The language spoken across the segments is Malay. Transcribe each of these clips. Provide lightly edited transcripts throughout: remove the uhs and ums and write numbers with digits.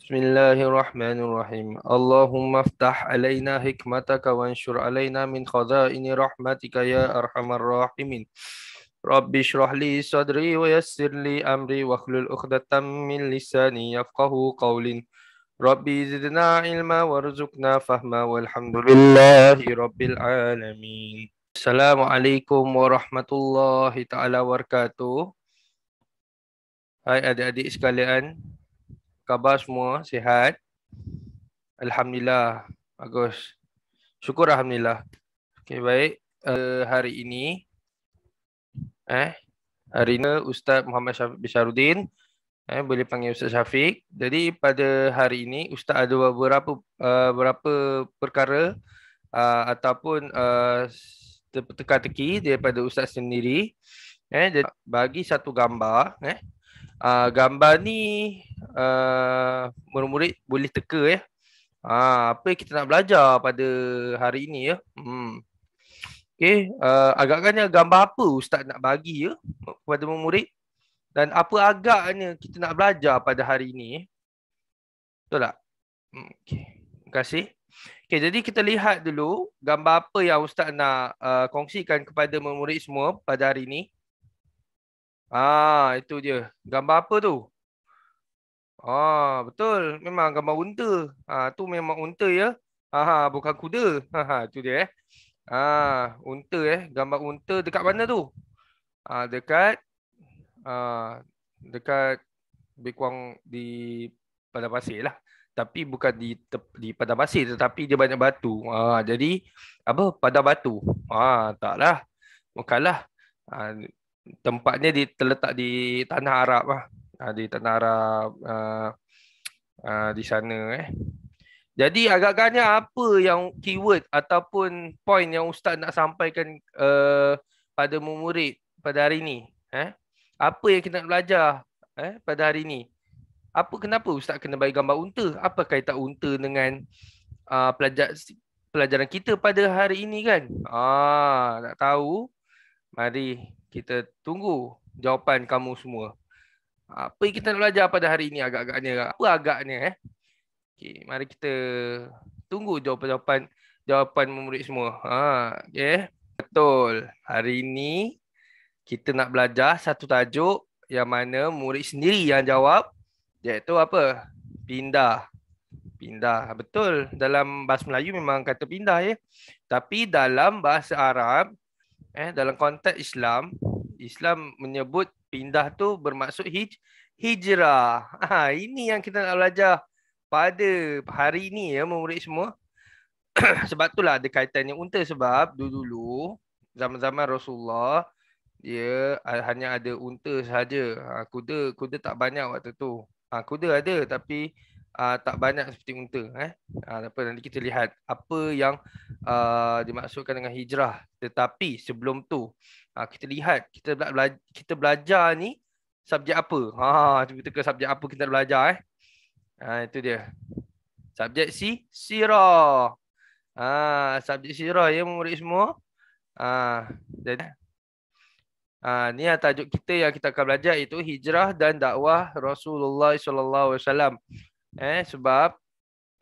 Bismillahirrahmanirrahim. Allahumma ftah alaina hikmataka wanshur alaina min khazaini rahmatika ya arhamar rahimin. Rabbi shrah li sadri wa yassir li amri wahlul 'uqdatam min lisani yafqahu qawlin. Rabbi zidna ilma warzuqna fahma walhamdulillahi rabbil alamin. Assalamualaikum warahmatullahi taala wabarakatuh. Hai adik-adik sekalian, khabar semua sihat? Alhamdulillah, bagus. Syukur Alhamdulillah. Okey, baik. Hari ini, hari ini Ustaz Muhammad Syafiq Bisharuddin, boleh panggil Ustaz Syafiq. Jadi pada hari ini Ustaz ada beberapa perkara ataupun teka-teki daripada Ustaz sendiri. Jadi bagi satu gambar. Gambar ni murid-murid boleh teka apa yang kita nak belajar pada hari ini ya. Okey, agak-agaknya gambar apa Ustaz nak bagi ya kepada murid dan apa agaknya kita nak belajar pada hari ini. Betul tak? Okey. Terima kasih. Okey, jadi kita lihat dulu gambar apa yang Ustaz nak kongsikan kepada murid semua pada hari ini. Itu dia. Gambar apa tu? Betul. Memang gambar unta. Tu memang unta ya. Bukan kuda. Tu dia unta Gambar unta dekat mana tu? Dekat lebih kurang di padang pasir lah. Tapi bukan di padang pasir tetapi dia banyak batu. Jadi apa? Padang batu. Taklah. Bukanlah. Tempatnya terletak di tanah Arab lah. Di tanah Arab di sana Jadi agak-agaknya apa yang keyword ataupun point yang Ustaz nak sampaikan pada murid pada hari ini? Apa yang kita nak belajar pada hari ini? Kenapa Ustaz kena bagi gambar unta? Apa kaitan unta dengan pelajaran kita pada hari ini kan? Nak tahu? Mari kita tunggu jawapan kamu semua. Apa yang kita nak belajar pada hari ini agak-agaknya? Apa agaknya? Okey, mari kita tunggu jawapan murid semua. Okey. Betul. Hari ini kita nak belajar satu tajuk yang mana murid sendiri yang jawab, iaitu apa? Pindah. Pindah. Betul. Dalam bahasa Melayu memang kata pindah ya. Tapi dalam bahasa Arab, dalam konteks Islam menyebut pindah tu bermaksud hijrah. Ini yang kita nak belajar pada hari ini ya murid semua. Sebab itulah ada kaitannya unta, sebab dulu zaman-zaman Rasulullah dia hanya ada unta sahaja. Kuda tak banyak waktu tu. Kuda ada tapi tak banyak seperti unta. Nanti kita lihat apa yang dimaksudkan dengan hijrah. Tetapi sebelum tu kita lihat kita belajar ni subjek apa. Cuba teka subjek apa kita belajar itu dia. Subjek sirah. Subjek sirah ya murid semua. Jadi ni tajuk kita yang kita akan belajar, iaitu hijrah dan dakwah Rasulullah sallallahu alaihi wasallam. Sebab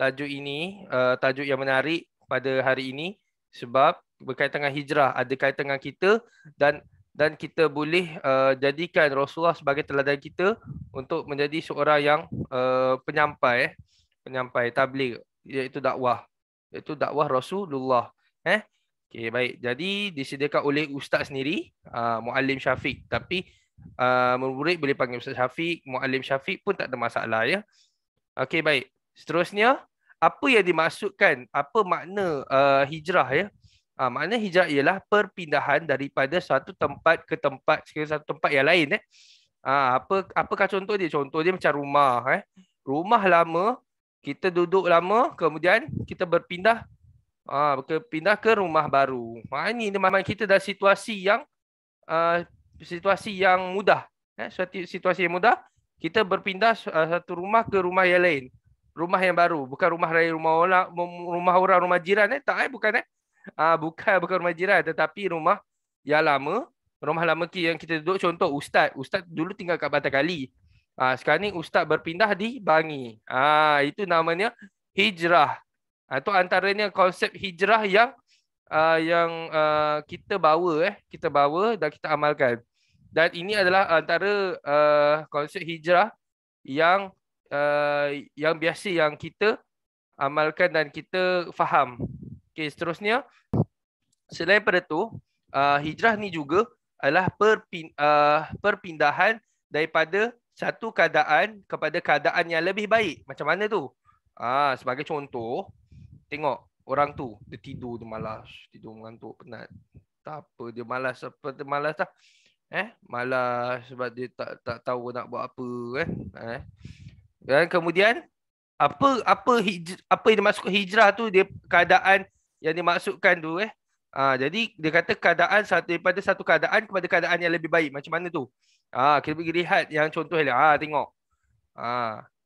tajuk ini tajuk yang menarik pada hari ini sebab berkaitan dengan hijrah, ada kaitan dengan kita dan kita boleh jadikan Rasulullah sebagai teladan kita untuk menjadi seorang yang penyampai tabligh, iaitu dakwah Rasulullah. Okey, baik. Jadi disediakan oleh Ustaz sendiri, Muallim Syafiq. Tapi murid boleh panggil Ustaz Syafiq, Muallim Syafiq pun tak ada masalah ya. Okey, baik. Seterusnya, apa yang dimaksudkan, apa makna hijrah ya? Makna hijrah ialah perpindahan daripada satu tempat ke satu tempat yang lain. Apakah contoh dia? Contoh dia macam rumah. Rumah lama, kita duduk lama, kemudian kita berpindah ke rumah baru. Ini memang kita dalam situasi yang mudah. Situasi yang mudah, kita berpindah satu rumah ke rumah yang lain. Rumah yang baru, bukan rumah orang, rumah jiran bukan bukan rumah jiran, tetapi rumah yang lama, yang kita duduk. Contoh Ustaz dulu tinggal kat Batakali. Sekarang ni ustaz berpindah di Bangi. Itu namanya hijrah. Itu antaranya konsep hijrah yang kita bawa dan kita amalkan. Dan ini adalah antara konsep hijrah yang biasa yang kita amalkan dan kita faham. Okey, seterusnya selain pada tu, hijrah ni juga adalah perpindahan daripada satu keadaan kepada keadaan yang lebih baik. Macam mana tu? Sebagai contoh, tengok orang tu dia tidur, dia malas, tidur mengantuk, penat. Tak apa, dia malas dah. Malas sebab dia tak tahu nak buat apa kan. Dan kemudian apa yang dimaksud hijrah tu, dia keadaan yang dimaksudkan tu jadi dia kata keadaan daripada satu keadaan kepada keadaan yang lebih baik. Macam mana tu? Kita pergi lihat yang contoh ni. Tengok.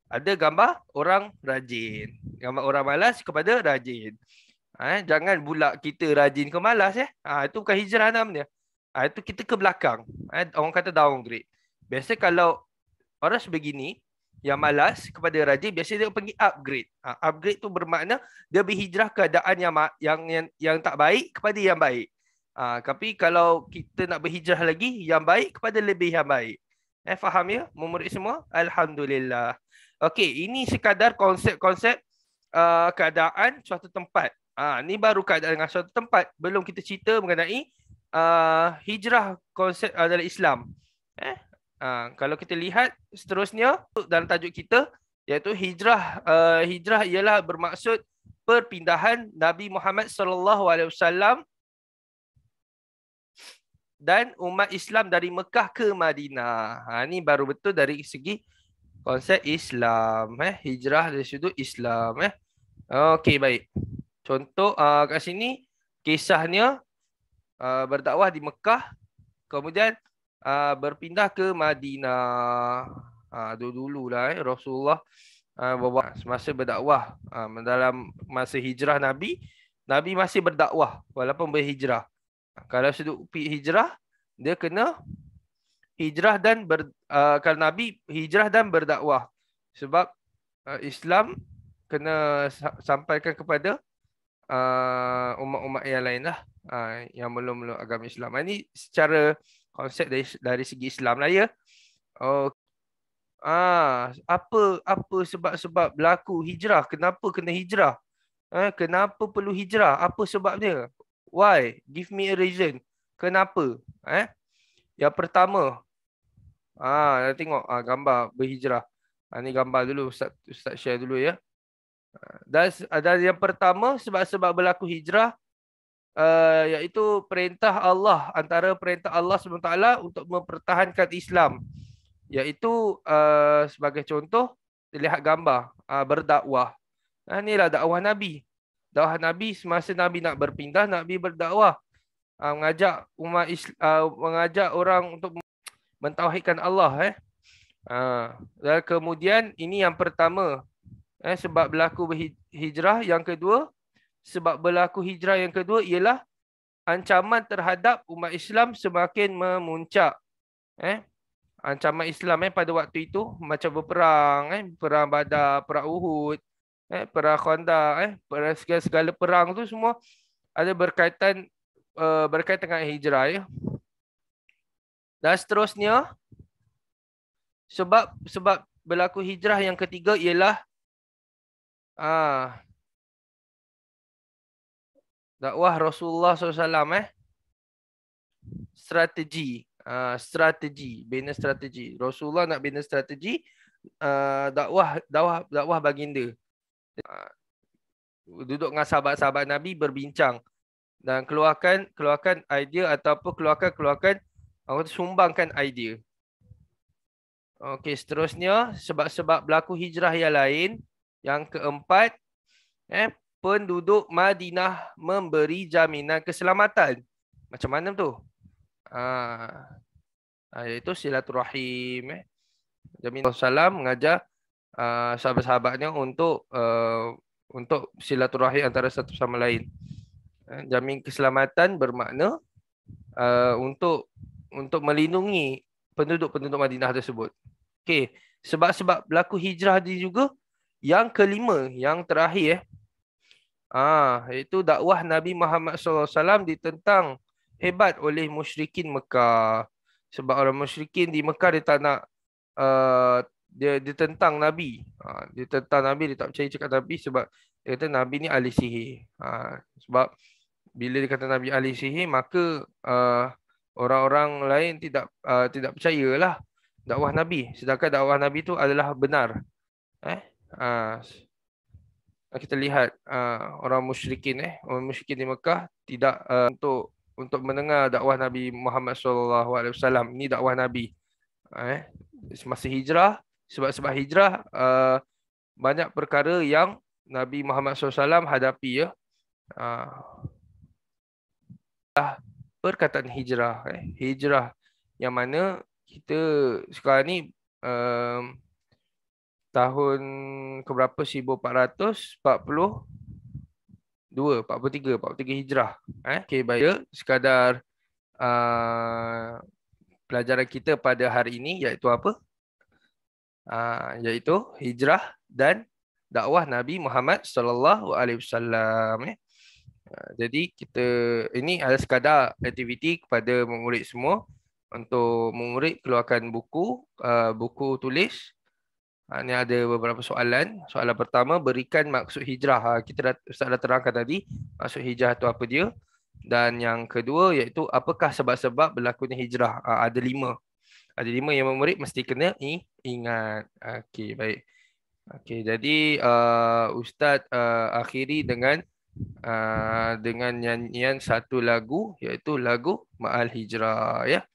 Ada gambar orang rajin. Gambar orang malas kepada rajin. Jangan pula kita rajin ke malas itu bukan hijrah namanya. Itu kita ke belakang. Orang kata downgrade. Biasa kalau orang sebegini yang malas kepada rajin, biasanya dia pergi upgrade. Upgrade tu bermakna dia berhijrah keadaan yang tak baik kepada yang baik. Tapi kalau kita nak berhijrah lagi, yang baik kepada lebih yang baik. Faham ya, murid semua? Alhamdulillah. Okey, ini sekadar konsep-konsep keadaan suatu tempat. Ni baru keadaan dengan suatu tempat. Belum kita cerita mengenai hijrah konsep dalam Islam. Kalau kita lihat seterusnya dalam tajuk kita, iaitu hijrah. Hijrah ialah bermaksud perpindahan Nabi Muhammad SAW dan umat Islam dari Mekah ke Madinah. Ini baru betul dari segi konsep Islam. Hijrah dari sudut Islam. Okey, baik. Contoh kat sini kisahnya berdakwah di Mekah, kemudian berpindah ke Madinah. Dulu lah Rasulullah semasa berdakwah, dalam masa hijrah Nabi masih berdakwah walaupun berhijrah. Kalau sudut hijrah, dia kena hijrah dan kalau Nabi hijrah dan berdakwah, sebab Islam kena sampaikan kepada umat-umat yang lain lah, yang belum agama Islam. Ini secara konsep dari segi Islam lah ya. Apa sebab-sebab berlaku hijrah? Kenapa kena hijrah? Kenapa perlu hijrah? Apa sebabnya? Why? Give me a reason. Kenapa? Yang pertama, tengok gambar berhijrah. Ni gambar dulu, Ustaz share dulu ya. Dan yang pertama sebab-sebab berlaku hijrah, iaitu perintah Allah, antara perintah Allah SWT untuk mempertahankan Islam, iaitu sebagai contoh, lihat gambar berdakwah. Inilah dakwah Nabi. Dakwah Nabi semasa Nabi nak berpindah, Nabi berdakwah, mengajak umat mengajak orang untuk mentauhidkan Allah. Dan kemudian ini yang pertama, sebab berlaku hijrah. Yang kedua, sebab berlaku hijrah yang kedua ialah ancaman terhadap umat Islam semakin memuncak. Ancaman Islam pada waktu itu macam berperang, perang Badar, perang Uhud, perang Khandaq, segala perang tu semua ada berkaitan dengan hijrah ya. Dan seterusnya, sebab berlaku hijrah yang ketiga ialah dakwah Rasulullah SAW, strategi. Bina strategi. Rasulullah nak bina strategi dakwah baginda. Duduk dengan sahabat-sahabat Nabi berbincang dan keluarkan idea ataupun keluarkan sumbangkan idea. Okey, seterusnya sebab-sebab berlaku hijrah yang lain. Yang keempat, penduduk Madinah memberi jaminan keselamatan. Macam mana tu? Iaitu silaturahim. Jaminan Rasulullah mengajar sahabat-sahabatnya untuk silaturahim antara satu sama lain. Jamin keselamatan bermakna untuk melindungi penduduk-penduduk Madinah tersebut. Okey, Sebab-sebab berlaku hijrah dia juga yang kelima, yang terakhir iaitu dakwah Nabi Muhammad SAW ditentang hebat oleh musyrikin Mekah. Sebab orang musyrikin di Mekah dia tak nak dia tentang Nabi. Dia tentang Nabi, dia tak percaya cakap Nabi sebab dia kata Nabi ni ahli sihir. Sebab bila dia kata Nabi ahli sihir, maka orang-orang lain tidak percayalah dakwah Nabi. Sedangkan dakwah Nabi tu adalah benar. Kita lihat orang musyrikin di Mekah tidak untuk mendengar dakwah Nabi Muhammad SAW. Ini dakwah Nabi semasa hijrah. Sebab hijrah banyak perkara yang Nabi Muhammad SAW hadapi perkataan hijrah hijrah yang mana kita sekarang ni tahun keberapa, 43 hijrah. Okey, baik. Sekadar pelajaran kita pada hari ini iaitu apa? Iaitu hijrah dan dakwah Nabi Muhammad sallallahu alaihi wasallam. Jadi ini adalah sekadar aktiviti kepada murid semua untuk murid keluarkan buku tulis. Ini ada beberapa soalan. Soalan pertama, berikan maksud hijrah. Ustaz dah terangkan tadi maksud hijrah itu apa dia. Dan yang kedua iaitu apakah sebab-sebab berlakunya hijrah. Ada 5. Ada 5 yang murid mesti kena ingat. Okey, baik. Okey, jadi Ustaz akhiri dengan nyanyian satu lagu iaitu lagu Ma'al Hijrah ya.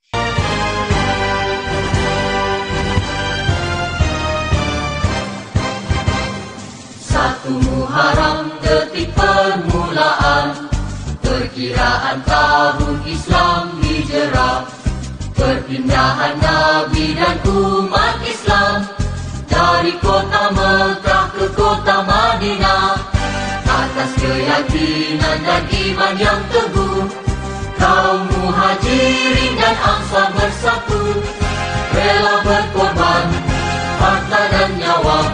Satu Muharram detik permulaan, perkiraan tahun Islam hijrah, perpindahan Nabi dan umat Islam dari kota Mekah ke kota Madinah. Atas keyakinan dan iman yang teguh, kaum muhajirin dan ansar bersatu, rela berkorban harta dan nyawa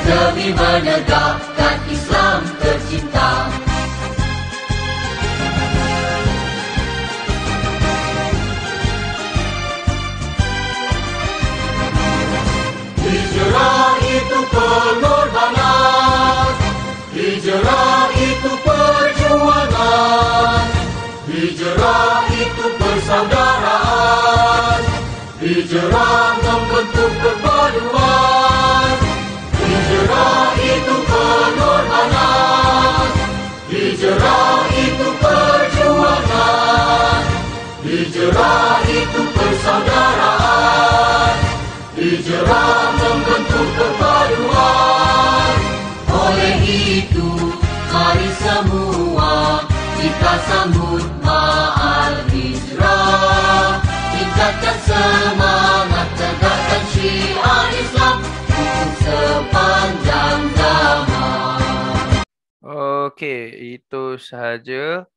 demi menegakkan Islam tercinta. Hijrah itu pengorbanan, hijrah itu perjuangan, hijrah itu persaudaraan, hijrah membentuk perpaduan. Hijrah itu pengorbanan, hijrah itu perjuangan, hijrah itu persaudaraan, hijrah membentuk perpaduan. Oleh itu, mari semua kita sambut Ma'al Hijrah, tingkatkan semangat, tegakkan syiar Islam sepanjang zaman. Okey, itu sahaja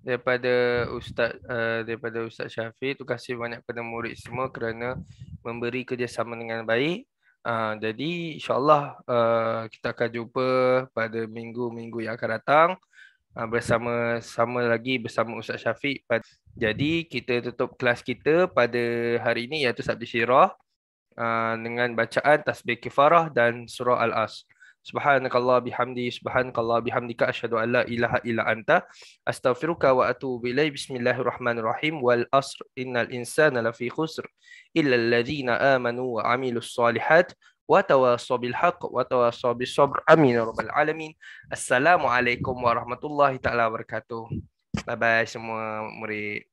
daripada Ustaz Syafiq. Terima kasih banyak kepada murid semua kerana memberi kerjasama dengan baik. Jadi insyaAllah kita akan jumpa pada minggu-minggu yang akan datang bersama Ustaz Syafiq. Jadi kita tutup kelas kita pada hari ini iaitu Sabtu Syirah dengan bacaan tasbih kifarah dan surah Al-As. Subhanakallah bihamdika asyhadu an la ilaha illa anta astaghfiruka wa atubu ilaik. Bismillahirrahmanirrahim. Wal asr innal insana lafi khusr illa alladhina amanu wa amilus solihat wa tawassaw bil haqq wa tawassaw bis sabr. Amin ya rabbal alamin. Assalamualaikum warahmatullahi taala wabarakatuh. Bye bye semua murid.